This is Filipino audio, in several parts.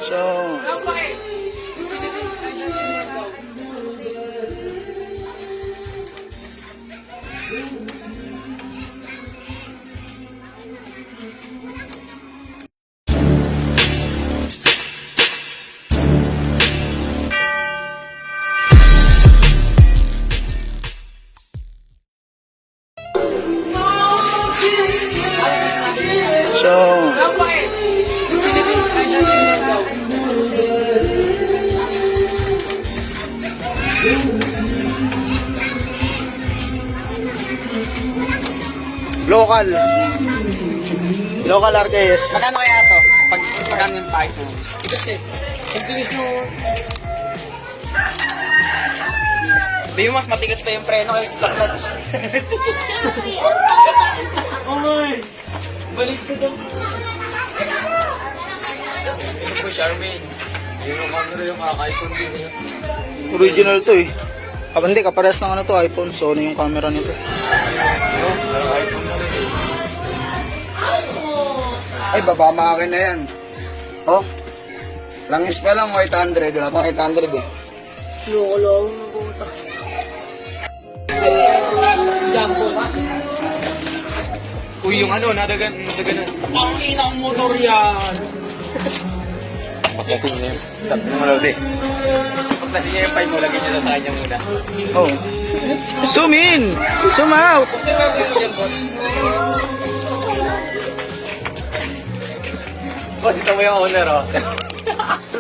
So, local RKS. Magkano kaya ito? Pagkano yung price mo? Kasi, continuous nyo. Baby, mas matigas pa yung preno kaysa sa clutch. Uy! Balik ka doon. Ito po, Charmaine. Yung camera yung iPhone dito. Original to eh. Hindi, kapares ng ano to, iPhone. Sony yung camera nito. iPhone na rin. Ay, baba makin na yan. Oh, langis pa lang, 800. Wala pang 800 eh. Loko-loko na puta. Jumbo ba? Uy, yung ano, nadagan. Ang inang motor yan. Pagkasin niya yung stop ng malawdi. Pagkasin niya yung pipe mo, lagyan niya sa kanya muna. Oh. Zoom in! Zoom out! Gusto nga mo dyan, boss. Boss, ito mo yung owner, oh.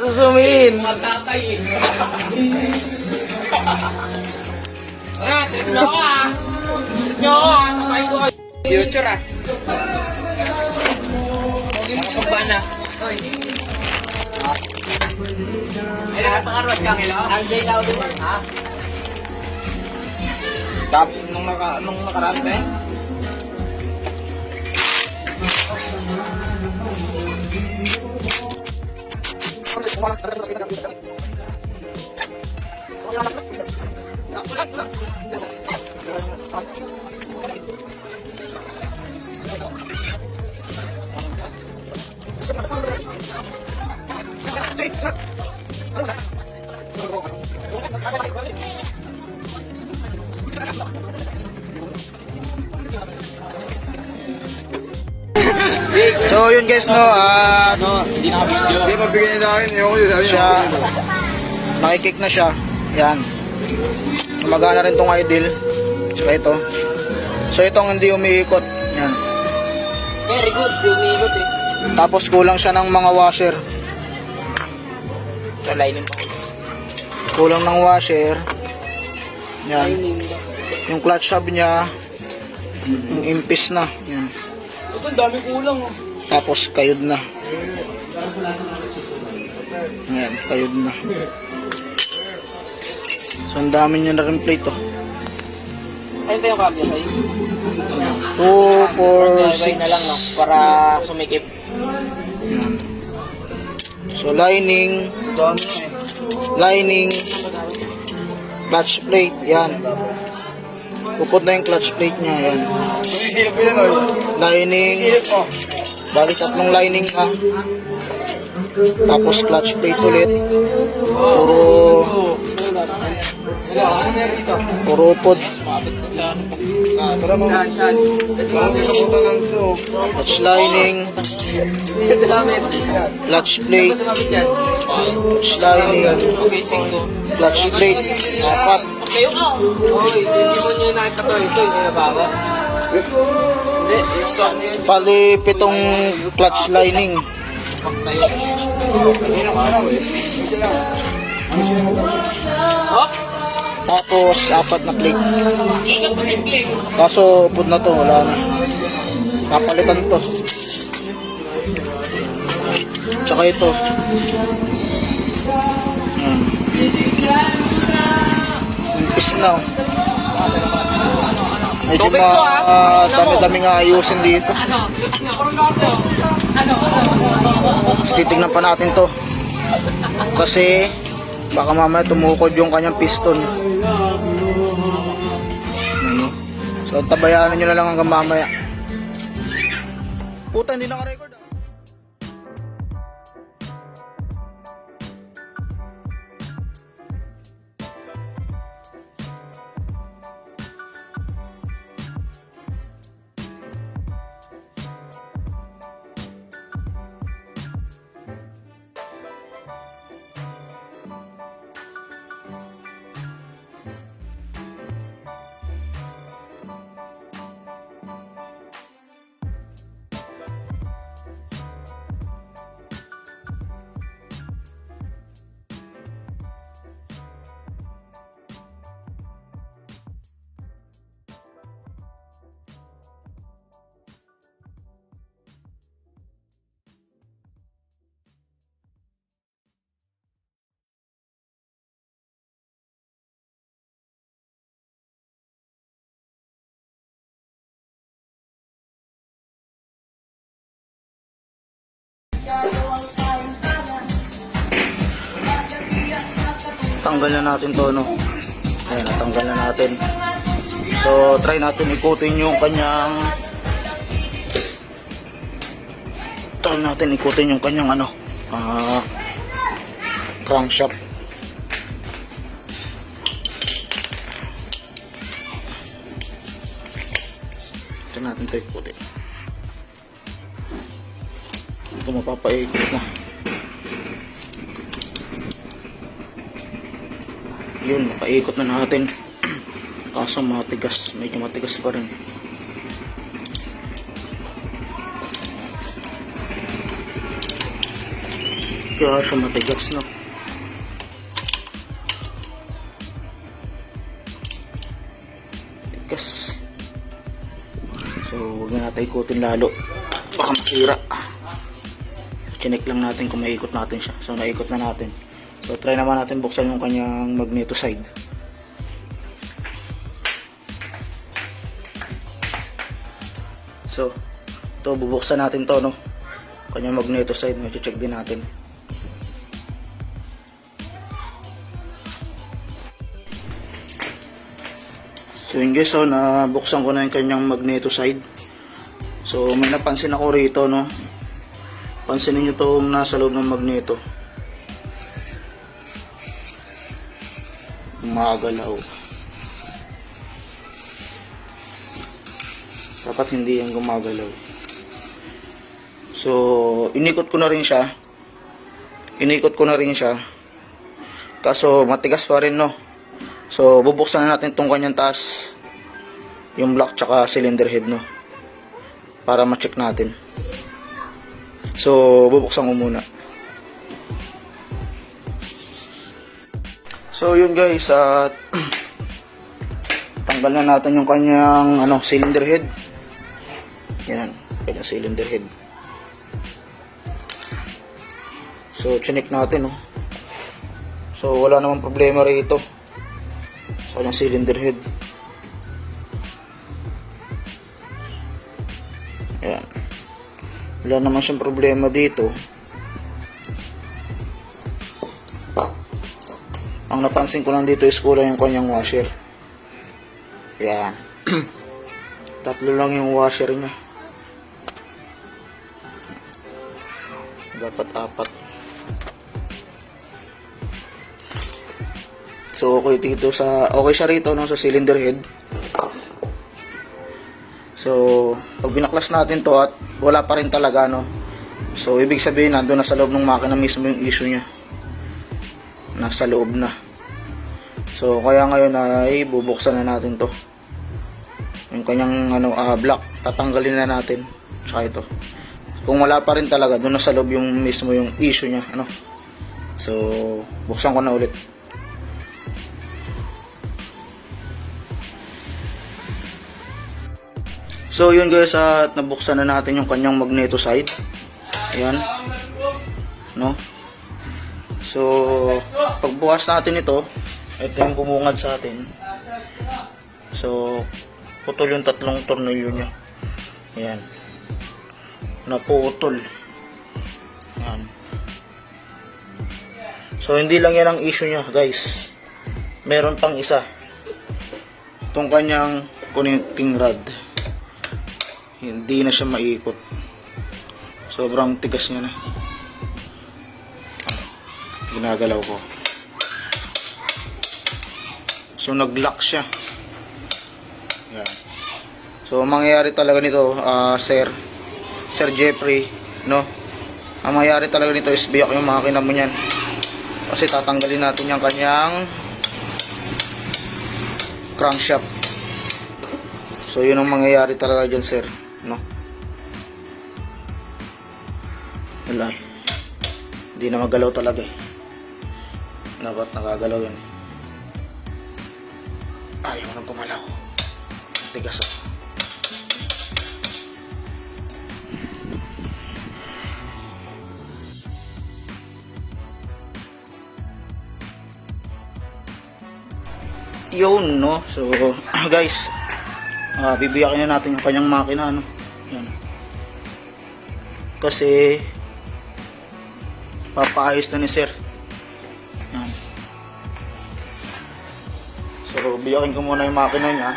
Zoom in! Matatay eh. Trip nyo ako ah. Trip nyo ako ah. Sabay ko. Future ah. Nakapagba na. Ay, nakapakarwas ka ngilo? Anjay lao din. Ha? Tap, nung nakaraan pa eh. So yun guys, no, Hindi na video. Hindi, mabigyan niya sa akin. Ewan ko yun. siya, nakikick na siya. Yan. Gumagana rin tong idle. Saka ito. So itong hindi umiikot. Yan. Very good. Umiikot eh. Tapos kulang siya ng mga washer. Ito, lining pa. Kulang ng washer. Yan. Lining ba? Yung clutch hub niya, yung impis na. Yan. Ito, ang dami kulang oh. Tapos kayod na. Yan, kayod na. So ang dami niya na rin plate oh. Ayun tayo yung kabya sa'yo. 2, 4, 6. na lang no, para sumikip. Yan. So lining, Dami na eh. lining, clutch plate, yan. Upod na yung clutch plate niya, yan. Sumisilip ko yun, oy. Lining, Silip ko. bali tatlong lining ha. Tapos clutch plate ulit. Puro upod. Tara mo. Parang kinabutan lang ito. Clutch lining, clutch plate, clutch lining, clutch plate, apat. Kayo ka! Oy, hindi mo nyo nakita to. Ito, hindi na bago. Hindi, stop nyo yun. Bali pitong clutch lining. Hop! Tapos apat na plate. Ikot mo yung click. Kaso upod na to, wala na. Kapalitan to. Tsaka ito. Yan. Impis na oh. Medyo dami-dami nga ayusin dito. Tapos titignan pa natin to. Kasi baka mamaya tumukod yung kanyang piston. Ano? So tabayanan nyo na lang hanggang mamaya. Puta, hindi naka-record ah. natanggal na natin to, no? Ayan, natanggal na natin. So, try natin ikutin yung kanyang ano, crankshaft. Ito natin ito ikutin. Ito mapapaikot na. Yun, mapaikot na natin. Kaso matigas, medyo matigas pa rin. Kaya siya matigas, no? Tigas. So, huwag na natin ikutin lalo. Baka masira. Chinek lang natin kung maikot natin siya. So, naikot na natin. So, try naman natin buksan yung kanyang magneto side. So, ito, bubuksan natin to, no? Kanyang magneto side. Check din natin. So yun guys, so nabuksan ko na yung kanyang magneto side. So may napansin ako rito, no? Pansinin nyo itong nasa loob ng magneto. Umagalaw. Dapat hindi yan gumagalaw. So inikot ko na rin siya. Kaso matigas pa rin, no? So, bubuksan na natin itong kanyang taas. Yung block tsaka cylinder head, no? Para ma-check natin. So, bubuksan ko muna. So, yun guys. Tanggal na natin yung kanyang cylinder head. Yan. Kanyang cylinder head. So, chinek natin, no? So, wala namang problema rito. Kanyang cylinder head. Ayan. Wala naman siyang problema dito. Ang napansin ko lang dito is kulang yung kanyang washer. Ayan. Tatlo lang yung washer niya. Dapat 4. So okay siya rito, no, sa cylinder head. So pag binaklas natin to at wala pa rin talaga, no. So ibig sabihin nandoon na sa loob ng makina mismo yung issue niya. Nasa loob na. So kaya ngayon ay bubuksan na natin to. Yung kanyang block, tatanggalin na natin. Saka ito. Kung wala pa rin talaga, doon na sa loob yung mismo yung issue niya, ano. So buksan ko na ulit. So yun guys, at nabuksan na natin yung kanyang magneto side. Ayan, no? So pagbukas natin ito yung bumungad sa atin. So putol yung 3 tornilyo nya. Ayan, naputol. Ayan. So hindi lang yan ang issue nya guys, meron pang isa, itong kanyang connecting rod. Hindi na siya maikot. Sobrang tigas niya na. Ginagalaw ko. So nag-lock siya. Yan. So mangyayari talaga nito, Sir Jeffrey, no? Ang mangyayari talaga nito is biyak yung makina mo niyan. Kasi tatanggalin natin yung kanyang crankshaft. So yun ang mangyayari talaga dyan, sir, no? Wala eh. Hindi na magalaw talaga eh. Dapat nakagalaw yan eh. Ayaw nang gumalaw. Tigas ah. Yun, no? So guys, bibiyakin na natin yung kanyang makina, no? Yan. Kasi papaayos na ni sir. Yan. So, biyakin ko muna yung makina niya.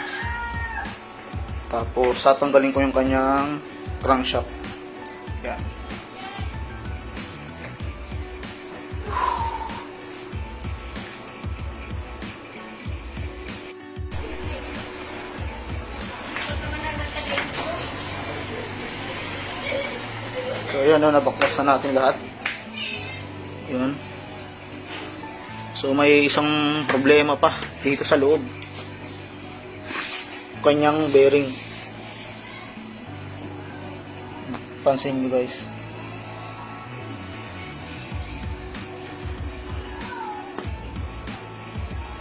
Tapos, tatanggalin ko yung kanyang crankshaft. Yan. So, ayan, no, nabaklas na natin lahat. Yun. So, may isang problema pa dito sa loob. Kanyang bearing. Pansin nyo guys.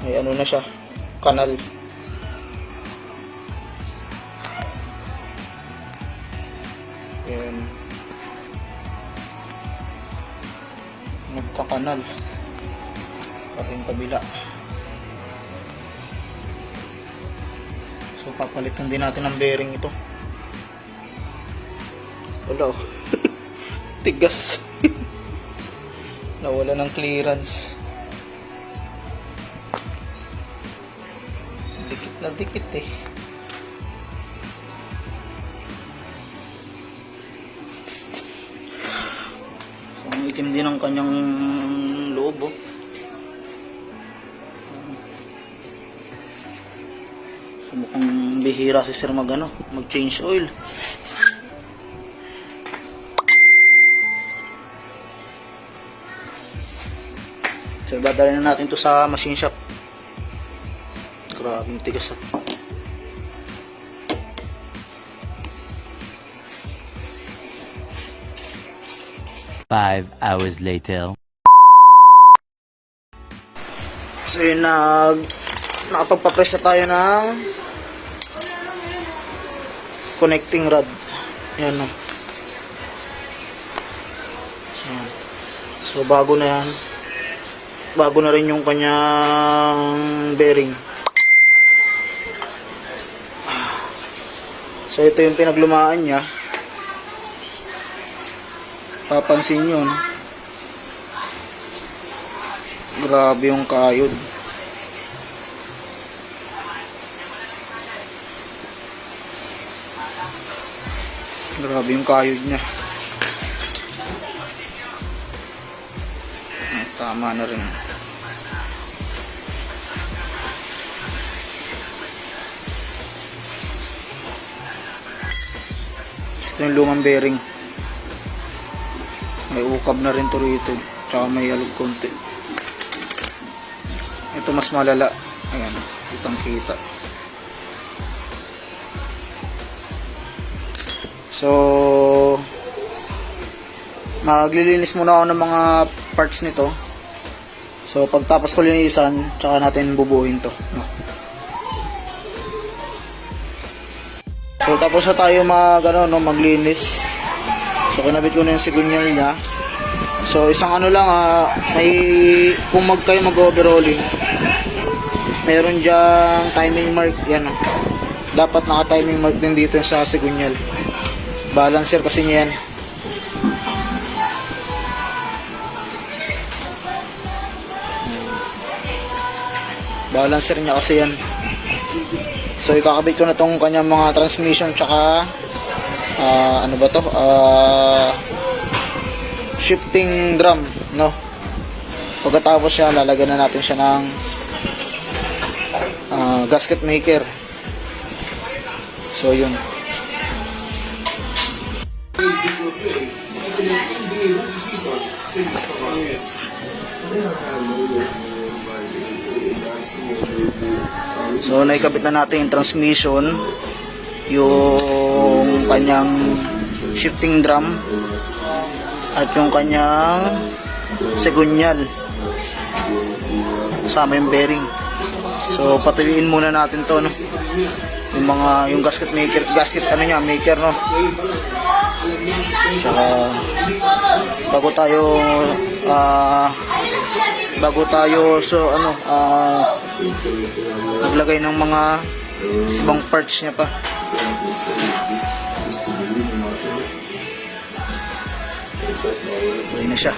May ano na siya, kanal. Yan. Nagkakanal. Pati yung kabila. So papalitan din natin ang bearing ito. Wala oh. Tigas. Nawala ng clearance. Dikit na dikit eh. So ang itim din ang kanyang loob oh. So mukhang bihira si sir mag-change oil. So dadalhin na natin to sa machine shop. Grabe yung tigas ah. Five hours later. So yun, nakapagpa-press na tayo ng connecting rod. Yan o. So bago na yan. Bago na rin yung kanyang bearing. So ito yung pinaglumaan niya. Papansin nyo, no? Grabe yung kayod. Grabe yung kayod niya. Tama na rin. Ito yung lumang bearing. May ukab na rin to rito. Tsaka may alog konti. Ito mas malala. Ayan, kitang kita. So maglilinis muna ako ng mga parts nito. So pagtapos ko linisan, tsaka natin bubuhin to, no? So tapos na tayo maglinis. So kinabit ko na yung sigunyal niya. So isang lang may kung kayo mag-overhauling, meron diyang timing mark, yan dapat naka-timing mark din dito sa sigunyal. Balancer kasi niya yan. Balancer niya kasi yan. So ikakabit ko na tong kanyang mga transmission tsaka ano ba to? Shifting drum, no? Pagkatapos siya, lalagyan na natin siya ng gasket maker. So yun. So naikabit na natin yung transmission, yung kanyang shifting drum at yung kanyang segunyal, sama yung bearing. So patuyuin muna natin to, no? Yung gasket maker, maker, no? Tsaka bago tayo naglagay ng mga ibang parts niya pa. Okay na siya.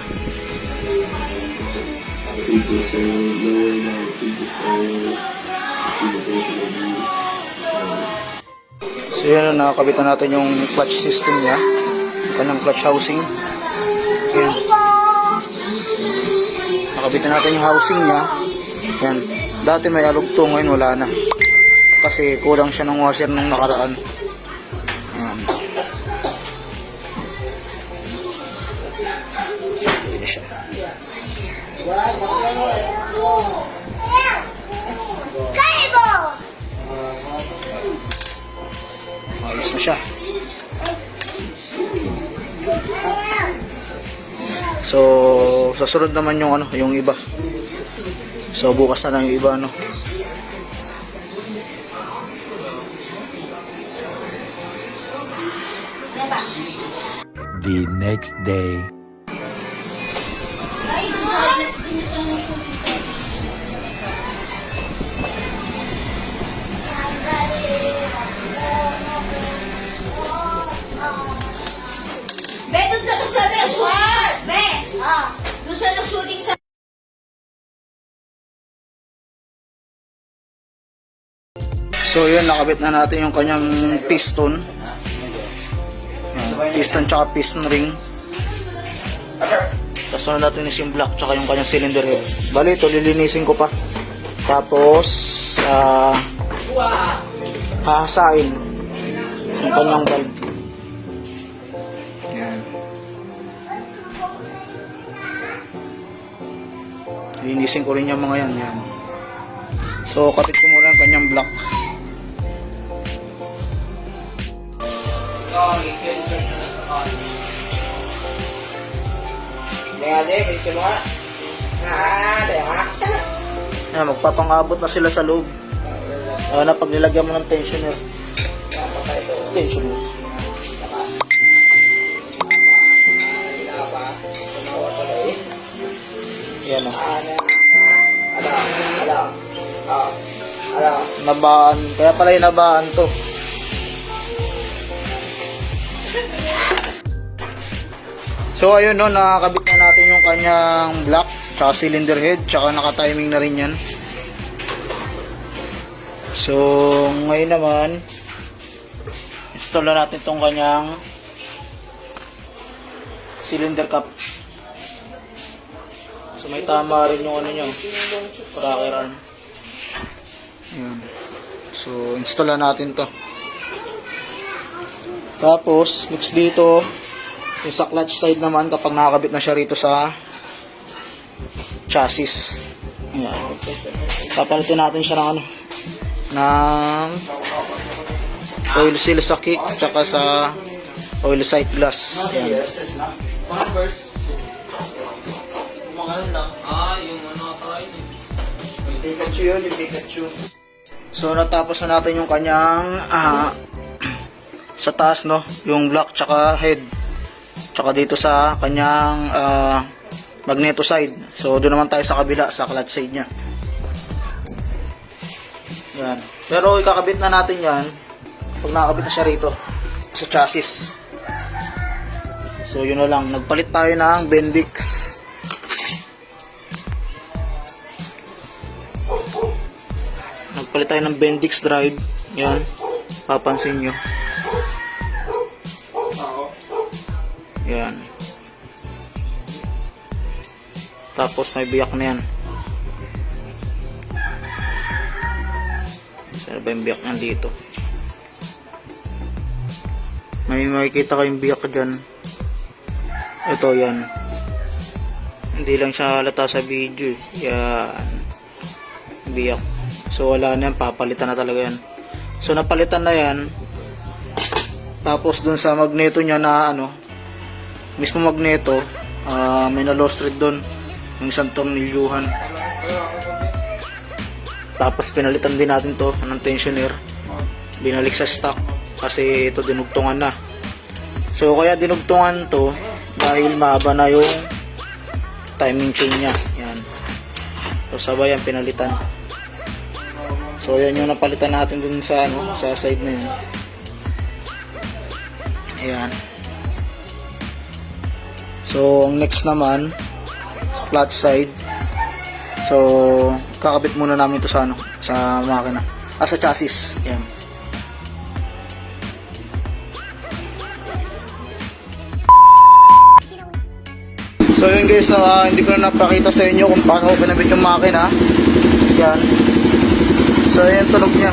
So yun, nakakabitan natin yung clutch system niya, yung kanyang clutch housing. Yan. Nakabitan natin yung housing niya. Yan. Dati may alugto, ngayon wala na. Kasi kulang siya ng washer nung nakaraan. Yan. Pwede siya. Ayos na siya. So, sa sunod naman yung ano, yung iba. So, bukas na lang yung iba, ano. The next day. Be, doon sa sabi, shooting. Be, doon siya nag-shooting sa... So, yun, nakabit na natin yung kanyang piston. Yan, piston tsaka piston ring. Tapos ano natin is yung block tsaka yung kanyang cylinder head. Bali, ito, lilinisin ko pa. Tapos, hahasain yung kanyang valve. Yan. Linisin ko rin yung mga yan. Yan. So, kapit ko muna ang kanyang block. Yan, magpapangabot na sila sa loob. Na pag nilagyan mo ng tensioner. Tensioner. Yan o. Nabaan. Kaya pala yung nabaan to. So ayun no, nakakabit na natin yung kanyang block, tsaka cylinder head, tsaka naka-timing na rin yan. So ngayon naman, install na natin tong kanyang cylinder cap. So may tama rin yung ano nyo, rocker arm. Ayan. So install na natin to. Tapos next dito, yung sa clutch side naman, kapag nakakabit na siya rito sa chassis. Ayan. Papalitin natin siya ng ano, ng oil seal sa kick tsaka sa oil sight glass. Ayan. Yung ano kain eh. Pikachu yun, yung Pikachu. So natapos na natin yung kanyang sa taas no, yung block tsaka head. Tsaka dito sa kanyang magneto side. So doon naman tayo sa kabila, sa clutch side niya. Yan. Pero ikakabit na natin yan pag nakakabit na siya rito sa chassis. So yun na lang, nagpalit tayo ng Bendix. Nagpalit tayo ng Bendix drive. Yan, papansin nyo. Yan. Tapos may biyak na yan. Saan ba yung biyak niyan dito? May makikita kayong biyak dyan. Ito yan. Hindi lang siya halata sa video. Yan. Biyak. So wala na yan. Papalitan na talaga yan. So napalitan na yan. Tapos dun sa magneto niya na ano, mismo magneto, may na lost thread doon, yung isang tornilyuhan. Tapos pinalitan din natin to ng tensioner, binalik sa stock kasi ito dinugtungan na. So kaya dinugtungan to dahil mahaba na yung timing chain nya. Yan. So sabay ang pinalitan. So yan yung napalitan natin dun sa ano, sa side na yun. Ayan. So, ang next naman, sa clutch side. So, kakabit muna namin ito sa ano, sa makina. Sa chassis. Yan. So yun guys, no, hindi ko na napakita sa inyo kung paano ko pinabit yung makina. Yan. So yan tunog niya.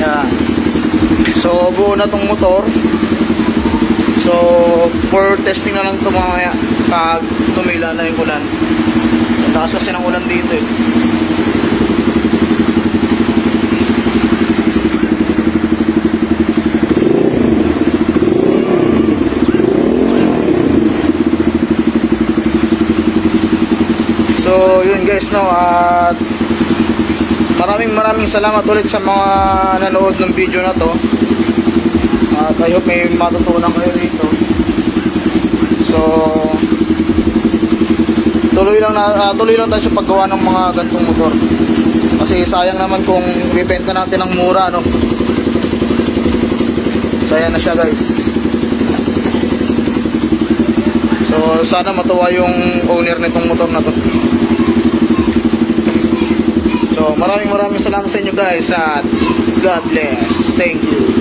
Yan. So buo na tong motor. So for testing na lang ito mamaya pag tumila na yung ulan. Taas kasi ng ulan dito eh. So yun guys, no, at maraming salamat ulit sa mga nanood ng video na to. At I hope may matutunan kayo dito. So tuloy lang tayo sa paggawa ng mga gantong motor. Kasi sayang naman kung ibenta natin ng mura, no. So ayan na siya guys. So sana matuwa yung owner nitong motor na to. So maraming salamat sa inyo guys at God bless. Thank you.